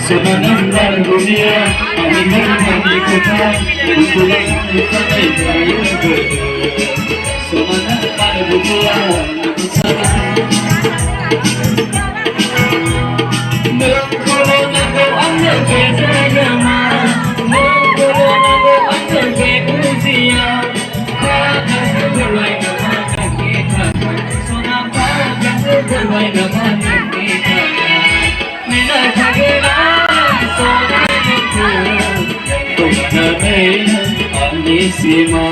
Semanamlar dunia, animal mandi kota, pulang bukanai bayu bedu. Semanamlar dunia, Mengkolo nago anda ke agama, mengkolo nago anda ke usia. Bagai seberai nama kita, sonam bagai seberai nama kita. Mina kagera. Anissima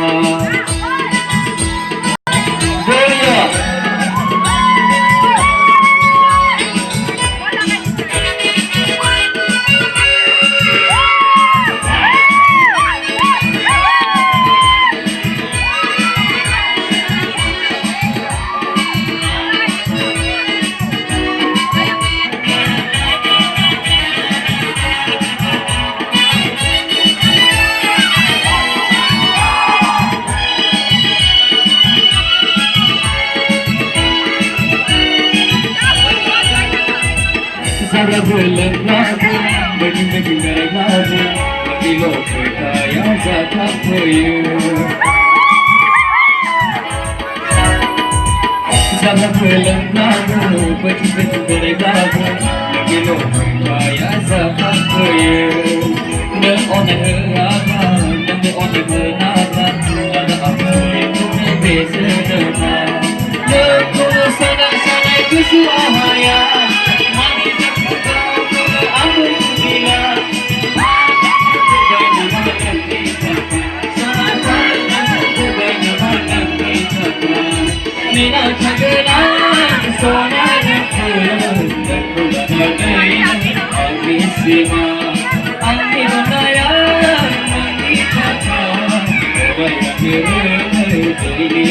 Goya Sada bulan lagu, bagi-bagi lagu, bagi lo percaya jatah koyu. Sada bulan lagu, bagi-bagi lagu, bagi lo percaya jatah koyu. Ne one heraga, ne one benaga, ada apa itu beza nama. Ne kono sana kesuahaya. Mina kagera sona Anissima Anni banaya Anni kata Baik kira Ini